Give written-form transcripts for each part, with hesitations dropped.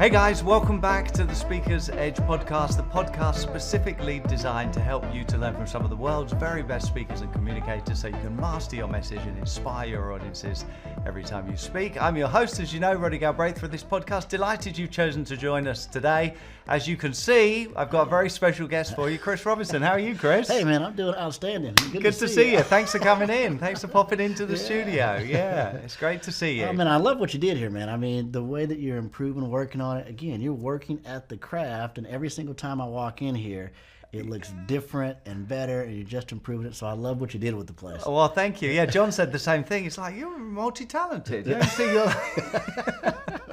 Hey guys, welcome back to the Speaker's Edge podcast, the podcast specifically designed to help you to learn from some of the world's very best speakers and communicators so you can master your message and inspire your audiences every time you speak. I'm your host, as you know, Roddy Galbraith, for this podcast. Delighted you've chosen to join us today. As you can see, I've got a very special guest for you, Chris Robinson. How are you, Chris? Hey man, I'm doing outstanding. Good to see you. Thanks for coming in. Thanks for popping into the studio. Yeah, it's great to see you. Oh man, I love what you did here, man. I mean, the way that you're improving, working on it. Again, you're working at the craft, and every single time I walk in here, it looks different and better, and you're just improving it. So I love what you did with the place. Well, thank you. Yeah, John said the same thing. It's like, you're multi-talented. You see,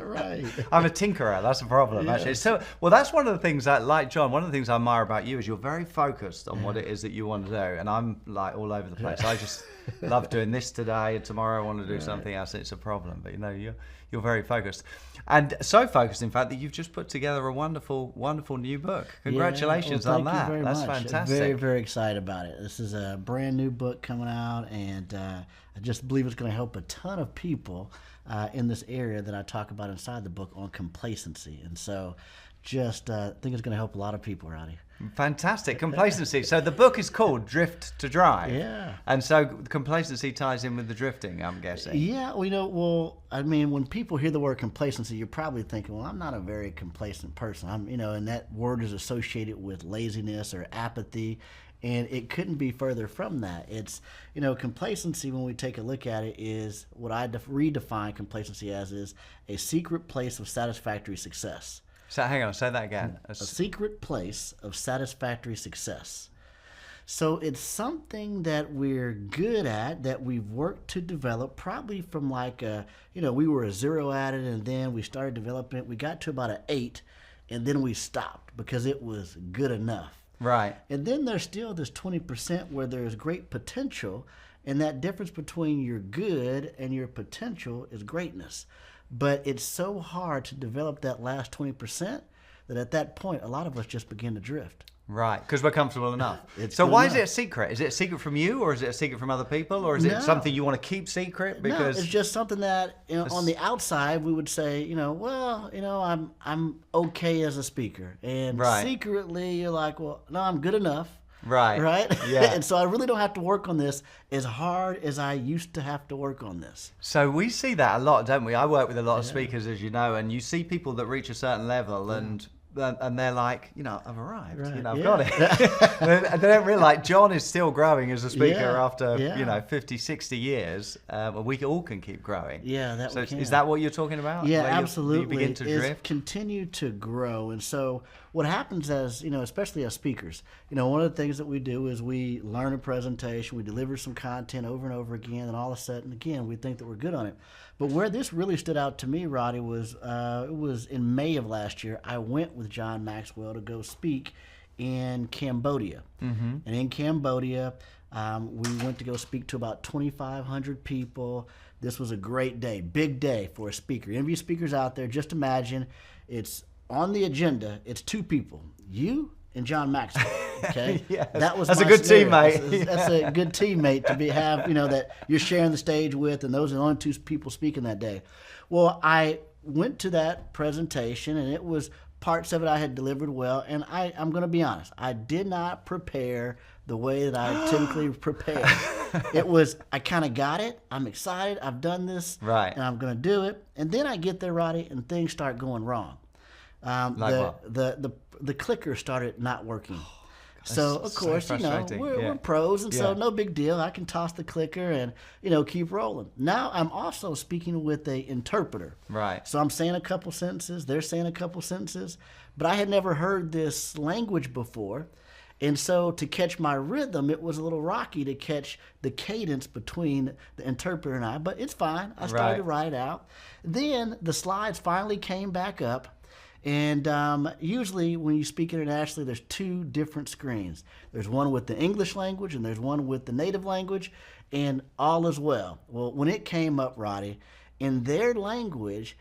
Right. I'm a tinkerer. That's the problem, actually. So, well, that's one of the things that, like John, one of the things I admire about you is you're very focused on what it is that you want to do. And I'm like all over the place. I just love doing this today, and tomorrow I want to do something else. And it's a problem. But, you know, you're very focused. And so focused, in fact, that you've just put together a wonderful, wonderful new book. Congratulations on that. Thank you very That's much. fantastic. Very, very excited about it. This is a brand new book coming out, and I just believe it's going to help a ton of people in this area that I talk about inside the book on complacency. And so just think it's going to help a lot of people, Roddy. Fantastic. Complacency. So the book is called Drift to Drive. Yeah. And so complacency ties in with the drifting, I'm guessing. Yeah, I mean, when people hear the word complacency, you're probably thinking, well, I'm not a very complacent person. And that word is associated with laziness or apathy. And it couldn't be further from that. It's, complacency, when we take a look at it, is what I redefine complacency as is a secret place of satisfactory success. So hang on, say that again. A secret place of satisfactory success. So it's something that we're good at, that we've worked to develop, probably from we were a 0 at it, and then we started developing it. We got to about an 8, and then we stopped because it was good enough. Right. And then there's still this 20% where there's great potential, and that difference between your good and your potential is greatness. But it's so hard to develop that last 20% that at that point, a lot of us just begin to drift. Right, because we're comfortable enough. So why is it a secret? Is it a secret from you, or is it a secret from other people, or is it something you want to keep secret? Because no, it's just something that on the outside we would say, I'm okay as a speaker, and secretly you're like, well, no, I'm good enough. Right. Yeah. And so I really don't have to work on this as hard as I used to have to work on this. So we see that a lot, don't we? I work with a lot of speakers, as you know, and you see people that reach a certain level and they're like, I've arrived, I've got it. And they don't realize John is still growing as a speaker after, 50, 60 years. We all can keep growing. Yeah, is that what you're talking about? Yeah, absolutely. You begin to drift? Continue to grow. And so what happens as, especially as speakers, one of the things that we do is we learn a presentation, we deliver some content over and over again, and all of a sudden, again, we think that we're good on it. But where this really stood out to me, Roddy, was it was in May of last year. I went with John Maxwell to go speak in Cambodia. Mm-hmm. And in Cambodia, we went to go speak to about 2,500 people. This was a great day, big day for a speaker. Any of you speakers out there, just imagine it's on the agenda, it's 2 people, you and John Maxwell. Okay, yes. That's a good teammate. That's a good teammate to have that you're sharing the stage with, and those are the only 2 people speaking that day. Well, I went to that presentation, and it was parts of it I had delivered well, and I'm going to be honest, I did not prepare the way that I typically prepare. It was, I kind of got it. I'm excited. I've done this, and I'm going to do it. And then I get there, Roddy, and things start going wrong. The clicker started not working. So of course, we're pros, and so no big deal. I can toss the clicker and keep rolling. Now I'm also speaking with an interpreter. Right. So I'm saying a couple sentences. They're saying a couple sentences, but I had never heard this language before, and so to catch my rhythm, it was a little rocky to catch the cadence between the interpreter and I. But it's fine. I started to write it out. Then the slides finally came back up. And usually when you speak internationally, there's 2 different screens. There's one with the English language, and there's one with the native language, and all is well. Well, when it came up, Roddy, in their language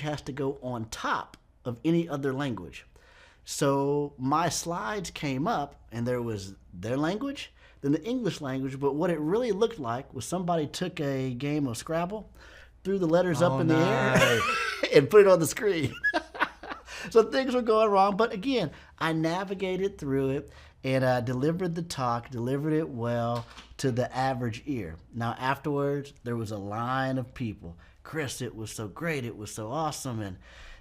has to go on top of any other language. So my slides came up, and there was their language, then the English language, but what it really looked like was somebody took a game of Scrabble, threw the letters up in the air, and put it on the screen. So things were going wrong. But again, I navigated through it and delivered the talk, delivered it well to the average ear. Now, afterwards, there was a line of people. Chris, it was so great. It was so awesome. And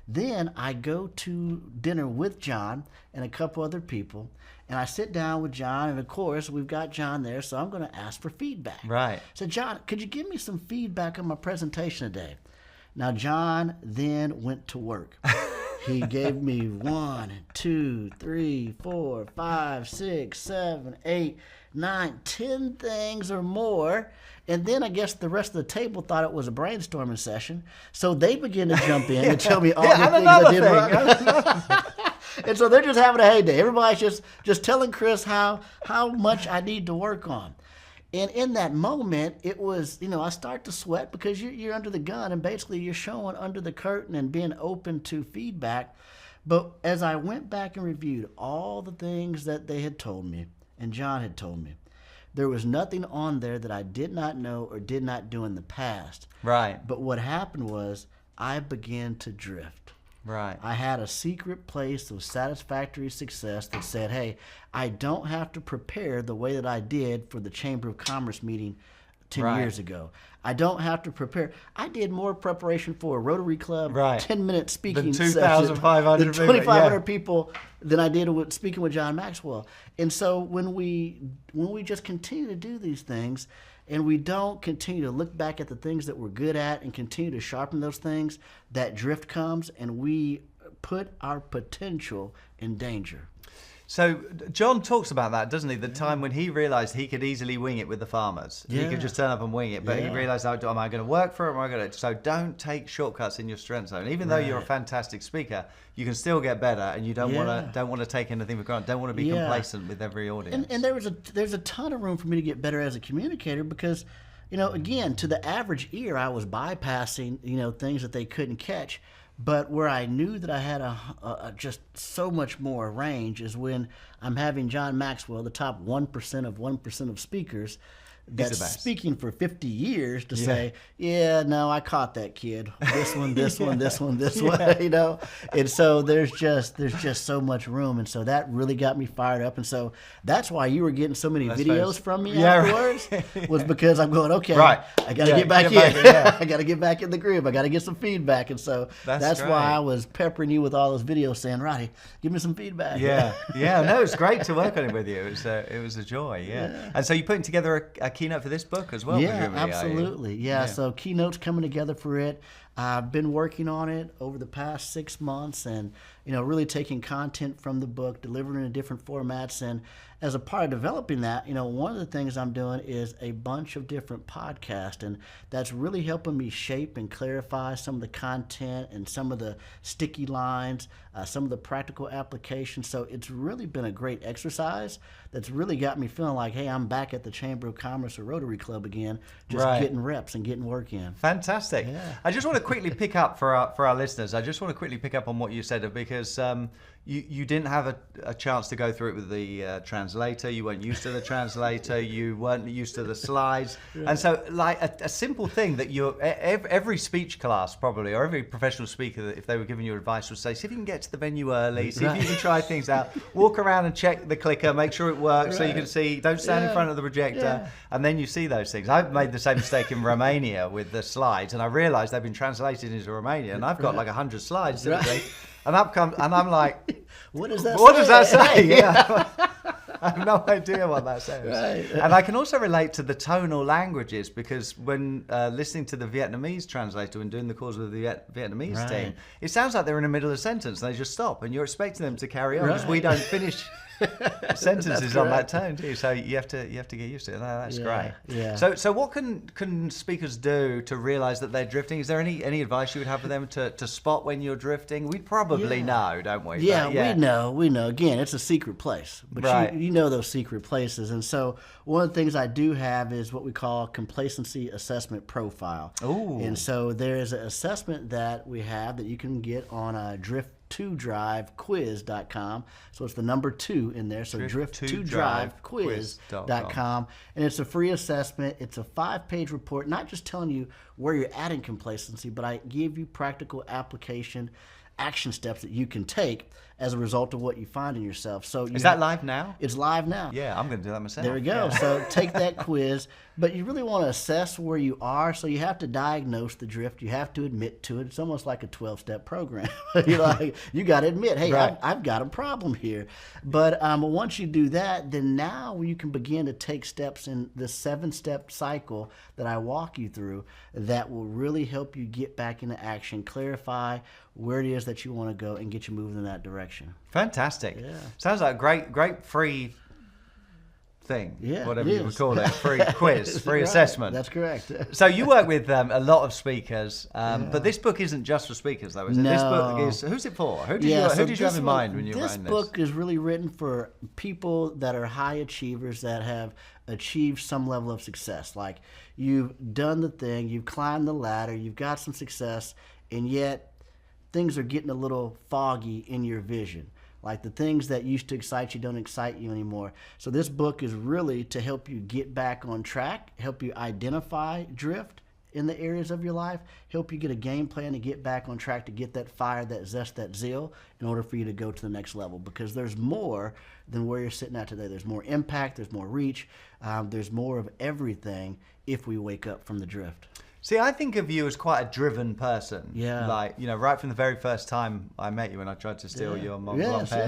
then I go to dinner with John and a couple other people, and I sit down with John, and of course, we've got John there, so I'm going to ask for feedback. Right. So, John, could you give me some feedback on my presentation today? Now, John then went to work. He gave me 1, 2, 3, 4, 5, 6, 7, 8, 9, 10 things or more. And then I guess the rest of the table thought it was a brainstorming session. So they began to jump in and tell me all the things I did wrong. And so they're just having a heyday. Everybody's just telling Chris how much I need to work on. And in that moment, it was, I start to sweat because you're under the gun and basically you're showing under the curtain and being open to feedback. But as I went back and reviewed all the things that they had told me and John had told me, there was nothing on there that I did not know or did not do in the past. Right. But what happened was I began to drift. Right. I had a secret place of satisfactory success that said, hey, I don't have to prepare the way that I did for the Chamber of Commerce meeting 10 years ago. I don't have to prepare. I did more preparation for a Rotary Club 10-minute speaking session 2,500 than 2,500 people than I did with speaking with John Maxwell. And so when we just continue to do these things and we don't continue to look back at the things that we're good at and continue to sharpen those things, that drift comes and we put our potential in danger. So John talks about that, doesn't he? The time when he realized he could easily wing it with the farmers. He could just turn up and wing it, but he realized, am I going to work for it? Am I going to? So don't take shortcuts in your strength zone. Even though you're a fantastic speaker, you can still get better, and you don't want to take anything for granted. Don't want to be complacent with every audience. And there's a ton of room for me to get better as a communicator because, again, to the average ear, I was bypassing things that they couldn't catch. But where I knew that I had a just so much more range is when I'm having John Maxwell, the top 1% of 1% of speakers, that's speaking for 50 years to say, no, I caught that kid. This one, this one, this one, this one, And so there's just so much room. And so that really got me fired up. And so that's why you were getting so many videos from me afterwards was because I'm going, okay, I got to get back in. I got to get back in the groove. I got to get some feedback. And so that's why I was peppering you with all those videos saying, Roddy, give me some feedback. No, it's great to work on it with you. It was a joy. And so you're putting together a keynote for this book as well, presumably, absolutely. So keynotes coming together for it. I've been working on it over the past 6 months and, really taking content from the book, delivering in different formats. And as a part of developing that, one of the things I'm doing is a bunch of different podcasts, and that's really helping me shape and clarify some of the content and some of the sticky lines, some of the practical applications. So it's really been a great exercise that's really got me feeling like, hey, I'm back at the Chamber of Commerce or Rotary Club again, just getting reps and getting work in. Fantastic. I just want to quickly pick up for our listeners. I just want to quickly pick up on what you said because you didn't have a chance to go through it with the translator. You weren't used to the translator. You weren't used to the slides. And so like a simple thing that every speech class probably, or every professional speaker, if they were giving you advice, would say, see if you can get to the venue early, see if you can try things out, walk around and check the clicker, make sure it works so you can see, don't stand in front of the projector, and then you see those things. I've made the same mistake in Romania with the slides, and I realized they've been translated into Romanian, and I've got like 100 slides typically. And I'm like, what does that say? I have no idea what that says. And I can also relate to the tonal languages because when listening to the Vietnamese translator and doing the calls with the Vietnamese team, it sounds like they're in the middle of a sentence and they just stop and you're expecting them to carry on because we don't finish sentences on that tone too. So you have to get used to it. No, that's great. So what can speakers do to realize that they're drifting? Is there any advice you would have for them to spot when you're drifting? We probably know, don't we? We know. Again, it's a secret place, but you know those secret places. And so one of the things I do have is what we call complacency assessment profile. And so there's an assessment that we have that you can get on a drift2drivequiz.com. So it's the number 2 in there. So drift2drivequiz.com. And it's a free assessment. It's a 5-page report, not just telling you where you're at in complacency, but I give you practical application action steps that you can take as a result of what you find in yourself. So is that live now? It's live now. Yeah, I'm going to do that myself. There we go. Yeah. So take that quiz, but you really want to assess where you are. So you have to diagnose the drift. You have to admit to it. It's almost like a 12-step program. You're like, you got to admit, hey, right. I've got a problem here. But once you do that, then now you can begin to take steps in the 7-step cycle that I walk you through that will really help you get back into action, clarify where it is that you want to go, and get you moving in that direction. Fantastic. Yeah. Sounds like a great free thing, Yeah, whatever you would call it, free quiz, free right. assessment. That's correct. So you work with a lot of speakers, but this book isn't just for speakers, though, is it? No. This book is, who's it for? Who did you have in mind when you were writing this? This book is really written for people that are high achievers that have achieved some level of success. Like, you've done the thing, you've climbed the ladder, you've got some success, and yet things are getting a little foggy in your vision. Like, the things that used to excite you don't excite you anymore. So this book is really to help you get back on track, help you identify drift in the areas of your life, help you get a game plan to get back on track, to get that fire, that zest, that zeal, in order for you to go to the next level. Because there's more than where you're sitting at today. There's more impact, there's more reach, there's more of everything if we wake up from the drift. See, I think of you as quite a driven person. Yeah. Like, you know, right from the very first time I met you when I tried to steal your mom's long hair.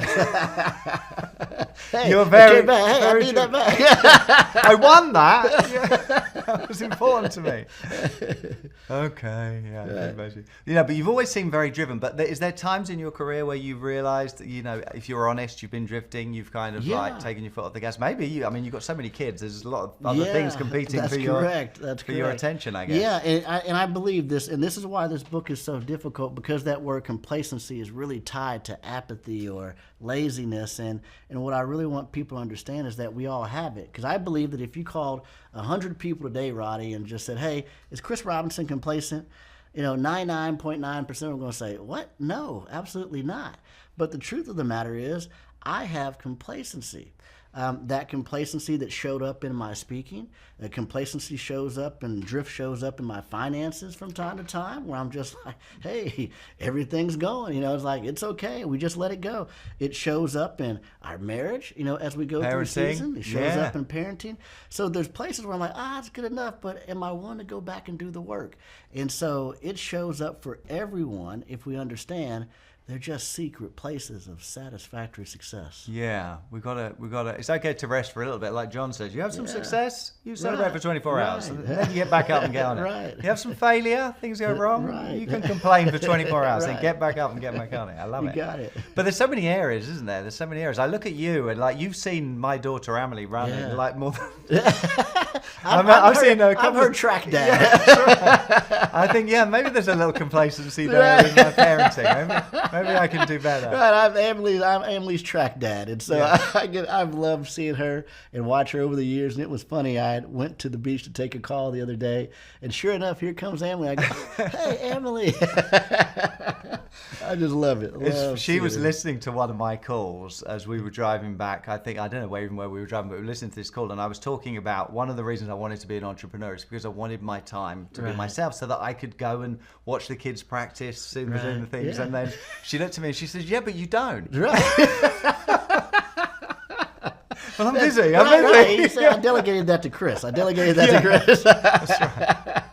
Hey, you were very, I very need that back. I won that. Yeah. That was important to me. Okay, yeah. You know, but you've always seemed very driven. But is there times in your career where you've realised that, you know, if you're honest, you've been drifting, you've kind of like taken your foot off the gas? Maybe you've got so many kids. There's a lot of other things competing for your attention, I guess. Yeah, and I believe this, and this is why this book is so difficult, because that word complacency is really tied to apathy or laziness. And what I really want people to understand is that we all have it. Because I believe that if you called 100 people today, Roddy, and just said, hey, is Chris Robinson complacent? 99.9% are going to say, what? No, absolutely not. But the truth of the matter is, I have complacency. That complacency that showed up in my speaking, that complacency shows up and drift shows up in my finances from time to time, where I'm just like, hey, everything's going, it's like, it's okay, we just let it go. It shows up in our marriage, as we go through the season. It shows up in parenting. So there's places where I'm like, it's good enough, but am I willing to go back and do the work? And so it shows up for everyone if we understand they're just secret places of satisfactory success. Yeah, we gotta. It's okay to rest for a little bit, like John says. You have some success, you celebrate for 24 hours, and then you get back up and get on it. Right. You have some failure, things go wrong, you can complain for 24 hours, then get back up and get back on it. I love it. You got it. But there's so many areas, isn't there? There's so many areas. I look at you, and like, you've seen my daughter Emily running like more than. I've heard track dad. Yeah, I think maybe there's a little complacency there in my parenting. Maybe I can do better. Right, I'm Emily's track dad, and so I've loved seeing her and watch her over the years. And it was funny. I went to the beach to take a call the other day, and sure enough, here comes Emily. I go, "Hey, Emily!" I just love it. She was listening to one of my calls as we were driving back. I don't know even where we were driving, but we were listening to this call, and I was talking about one of the reasons I wanted to be an entrepreneur is because I wanted my time to be myself, so that I could go and watch the kids practice doing the things, and then she looked at me and she says, "Yeah, but you don't." Right. Well, I'm busy. Right. You say, I delegated that to Chris. To Chris. That's right.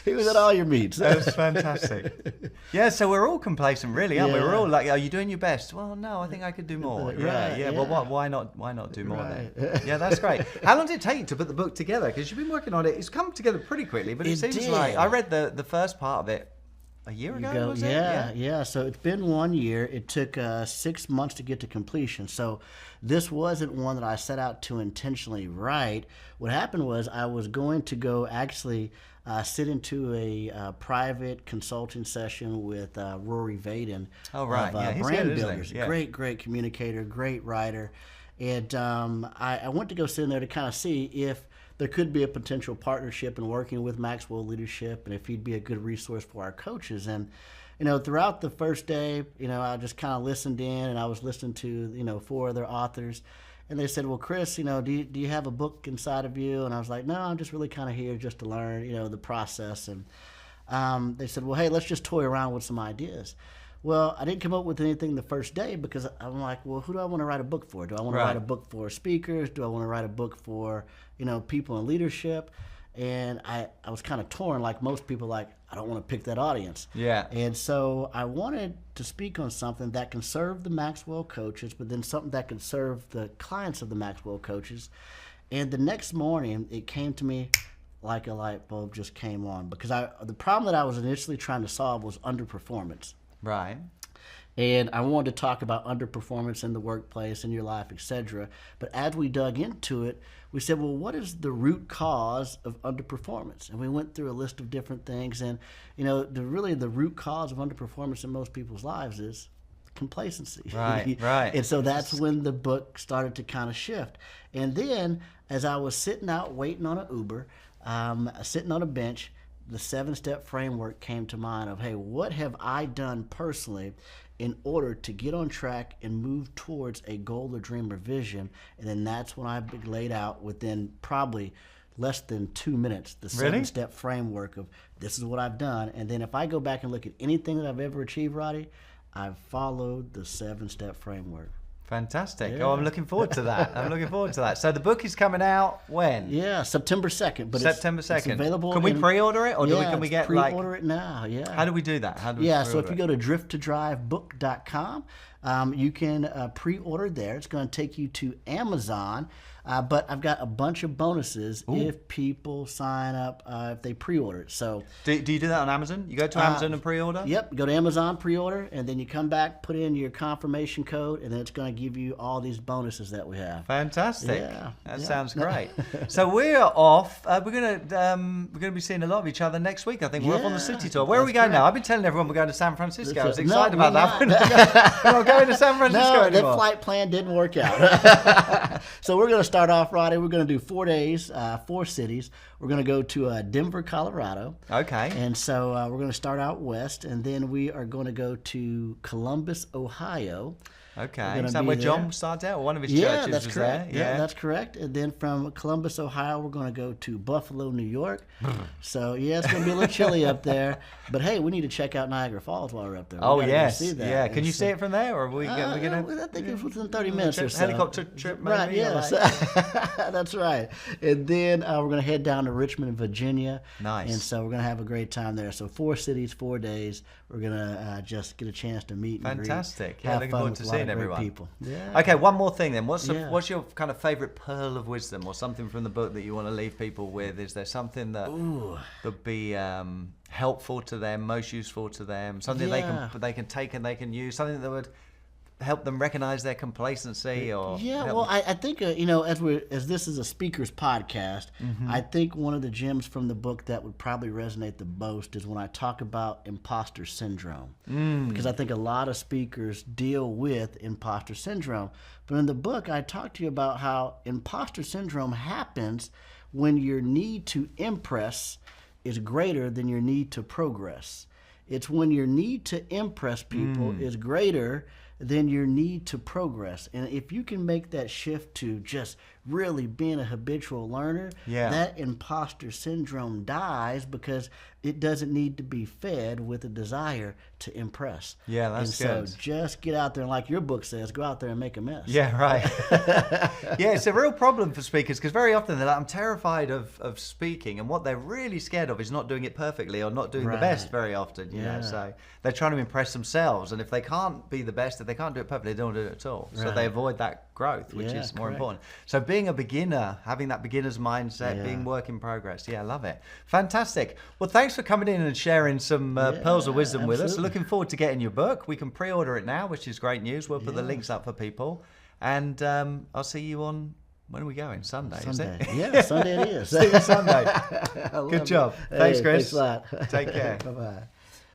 He was at all your meets. That was fantastic. Yeah, so we're all complacent, really, aren't we? We're all like, "Are you doing your best?" Well, no, I think I could do more. Well, why not do more then? Yeah, that's great. How long did it take you to put the book together? Because you've been working on it. It's come together pretty quickly, but it seems like I read the first part of it a year ago, was it? Yeah. So it's been 1 year. It took 6 months to get to completion. So this wasn't one that I set out to intentionally write. What happened was I was going to go actually sit into a private consulting session with Rory Vaden of Brand good, Builders. Yeah. Great communicator, great writer. And I went to go sit in there to kind of see if there could be a potential partnership in working with Maxwell Leadership, and if he'd be a good resource for our coaches. And throughout the first day, I just kind of listened in, and I was listening to 4 other authors, and they said, "Well, Chris, do you have a book inside of you?" And I was like, "No, I'm just really kind of here just to learn, the process." And they said, "Well, hey, let's just toy around with some ideas." Well, I didn't come up with anything the first day because I'm like, well, who do I want to write a book for? Do I want to write a book for speakers? Do I want to write a book for, people in leadership? And I was kind of torn, like most people, like, I don't want to pick that audience. Yeah. And so I wanted to speak on something that can serve the Maxwell coaches, but then something that can serve the clients of the Maxwell coaches. And the next morning, it came to me like a light bulb just came on, because the problem that I was initially trying to solve was underperformance. Right. And I wanted to talk about underperformance in the workplace, in your life, etc. But as we dug into it, we said, well, what is the root cause of underperformance? And we went through a list of different things. And, the root cause of underperformance in most people's lives is complacency. Right, right. And so that's when the book started to kind of shift. And then as I was sitting out waiting on an Uber, sitting on a bench, the 7-step framework came to mind of, hey, what have I done personally in order to get on track and move towards a goal or dream or vision? And then that's when I laid out, within probably less than 2 minutes, the 7-step framework of this is what I've done. And then if I go back and look at anything that I've ever achieved, Roddy, I've followed the 7-step framework. Fantastic. Yeah. Oh, I'm looking forward to that. So the book is coming out when? Yeah, September 2nd. But September 2nd. It's available. Can we pre-order it, or can we get pre-order it now? Yeah. How do we do that? So if you go to drifttodrivebook.com, you can pre-order there. It's going to take you to Amazon. But I've got a bunch of bonuses if people sign up, if they pre-order it. So do you do that on Amazon? You go to Amazon and pre-order? Yep, go to Amazon, pre-order, and then you come back, put in your confirmation code, and then it's going to give you all these bonuses that we have. Fantastic. Yeah, that sounds great. So we're off. We're gonna be seeing a lot of each other next week. I think we're off on the city tour. Where are we going now? I've been telling everyone we're going to San Francisco. I was excited about that. We're not going to San Francisco anymore. That flight plan didn't work out. So we're going to start off, Roddy. We're going to do 4 days, 4 cities. We're going to go to Denver, Colorado. Okay. And so we're going to start out west, and then we are going to go to Columbus, Ohio. Okay. Is that where John started out? Or one of his churches that's was correct. there? Yeah, that's correct. And then from Columbus, Ohio, we're going to go to Buffalo, New York. So, it's going to be a little chilly up there. But, hey, we need to check out Niagara Falls while we're up there. Yes. See that. Yeah. Can you see it from there? Or are we going to? I think it's within 30 minutes or so. Helicopter trip, maybe? Right, yes. That's right. And then we're going to head down to Richmond, Virginia. Nice. And so we're going to have a great time there. So 4 cities, 4 days. We're going to just get a chance to meet and greet. Fantastic. Yeah, looking forward to seeing everyone. People. Yeah. Okay, one more thing then. What's your kind of favorite pearl of wisdom, or something from the book that you want to leave people with? Is there something that would be helpful to them, most useful to them, something they can take and they can use, something that would help them recognize their complacency? Or I think as this is a speaker's podcast, I think one of the gems from the book that would probably resonate the most is when I talk about imposter syndrome, because I think a lot of speakers deal with imposter syndrome. But in the book, I talk to you about how imposter syndrome happens when your need to impress is greater than your need to progress. It's when your need to impress people is greater than your need to progress. And if you can make that shift to just really being a habitual learner, that imposter syndrome dies, because it doesn't need to be fed with a desire to impress. Yeah, that's good. So just get out there and, like your book says, go out there and make a mess. Yeah, right. Yeah, it's a real problem for speakers, because very often they're like, I'm terrified of speaking, and what they're really scared of is not doing it perfectly or not doing the best very often. You know, so they're trying to impress themselves, and if they can't be the best, if they can't do it perfectly, they don't do it at all. So they avoid that growth, which is more important. So being a beginner, having that beginner's mindset, being work in progress. Yeah, I love it. Fantastic. Well, thanks for coming in and sharing some pearls of wisdom with us. Looking forward to getting your book. We can pre-order it now, which is great news. We'll put the links up for people. And I'll see you on, when are we going? Sunday, is it? Yeah, Sunday it is. See you Sunday. Good job. Thanks, Chris. Thanks a lot. Take care. Bye-bye.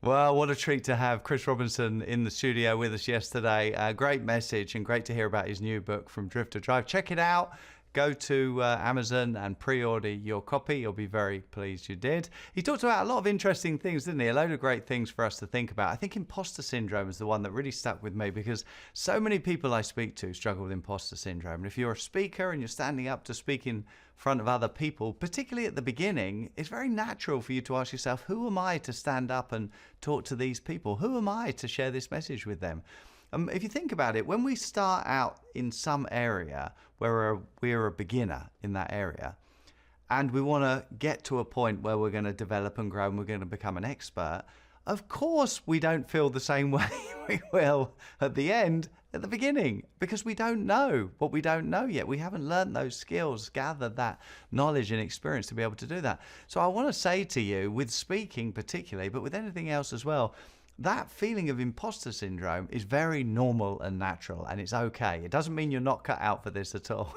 Well, what a treat to have Chris Robinson in the studio with us yesterday. Great message, and great to hear about his new book, From Drift to Drive. Check it out. go to Amazon and pre-order your copy. You'll be very pleased you did. He talked about a lot of interesting things, didn't he? A load of great things for us to think about. I think imposter syndrome is the one that really stuck with me, because so many people I speak to struggle with imposter syndrome. And if you're a speaker and you're standing up to speak in front of other people, particularly at the beginning, it's very natural for you to ask yourself, who am I to stand up and talk to these people? Who am I to share this message with them? If you think about it, when we start out in some area where we're a beginner in that area, and we want to get to a point where we're going to develop and grow and we're going to become an expert, of course we don't feel the same way we will at the end, at the beginning, because we don't know what we don't know yet. We haven't learned those skills, gathered that knowledge and experience to be able to do that. So I want to say to you, with speaking particularly, but with anything else as well, that feeling of imposter syndrome is very normal and natural, and it's okay. It doesn't mean you're not cut out for this at all.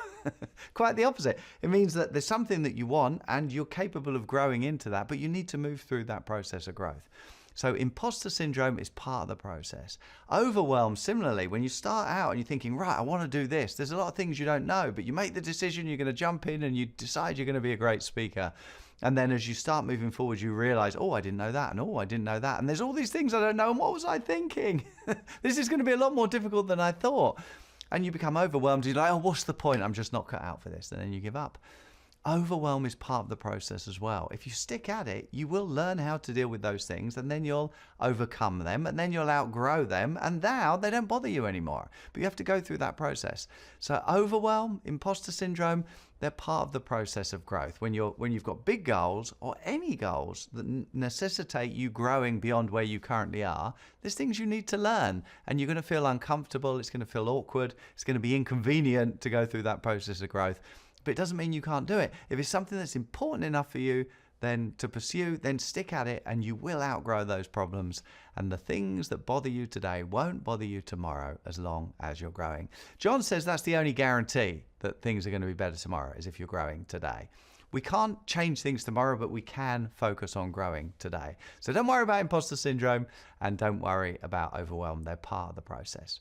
Quite the opposite. It means that there's something that you want and you're capable of growing into that, but you need to move through that process of growth. So imposter syndrome is part of the process. Overwhelm, similarly, when you start out and you're thinking, right, I want to do this. There's a lot of things you don't know, but you make the decision, you're going to jump in and you decide you're going to be a great speaker. And then as you start moving forward, you realize, oh, I didn't know that. And oh, I didn't know that. And there's all these things I don't know. And what was I thinking? This is going to be a lot more difficult than I thought. And you become overwhelmed. You're like, oh, what's the point? I'm just not cut out for this. And then you give up. Overwhelm is part of the process as well. If you stick at it, you will learn how to deal with those things, and then you'll overcome them, and then you'll outgrow them, and now they don't bother you anymore. But you have to go through that process. So overwhelm, imposter syndrome, they're part of the process of growth. When you've got big goals or any goals that necessitate you growing beyond where you currently are, there's things you need to learn, and you're going to feel uncomfortable. It's going to feel awkward. It's going to be inconvenient to go through that process of growth. But it doesn't mean you can't do it. If it's something that's important enough for you then to pursue, then stick at it, and you will outgrow those problems. And the things that bother you today won't bother you tomorrow, as long as you're growing. John says that's the only guarantee that things are going to be better tomorrow, is if you're growing today. We can't change things tomorrow, but we can focus on growing today. So don't worry about imposter syndrome, and don't worry about overwhelm. They're part of the process.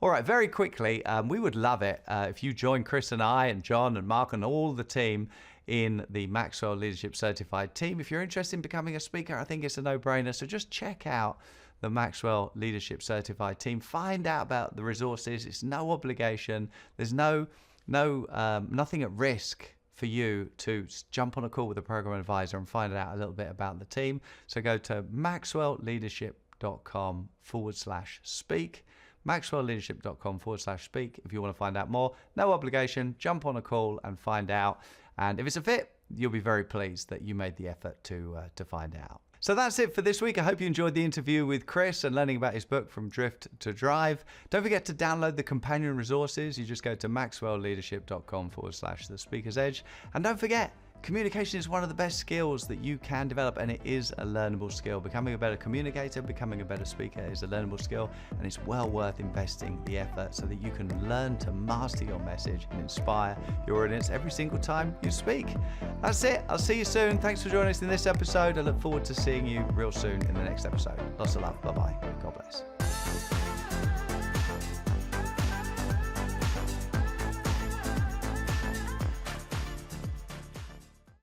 All right, very quickly, we would love it if you join Chris and I and John and Mark and all the team in the Maxwell Leadership Certified Team. If you're interested in becoming a speaker, I think it's a no-brainer. So just check out the Maxwell Leadership Certified Team. Find out about the resources. It's no obligation. There's nothing at risk for you to jump on a call with a program advisor and find out a little bit about the team. So go to maxwellleadership.com/speak. maxwellleadership.com/speak if you want to find out more. No obligation. Jump on a call and find out. And if it's a fit, you'll be very pleased that you made the effort to find out. So that's it for this week. I hope you enjoyed the interview with Chris and learning about his book, From Drift to Drive. Don't forget to download the companion resources. You just go to maxwellleadership.com/the Speaker's Edge. And don't forget, communication is one of the best skills that you can develop, and it is a learnable skill. Becoming a better communicator, becoming a better speaker is a learnable skill, and it's well worth investing the effort so that you can learn to master your message and inspire your audience every single time you speak. That's it. I'll see you soon. Thanks for joining us in this episode. I look forward to seeing you real soon in the next episode. Lots of love. Bye-bye. God bless.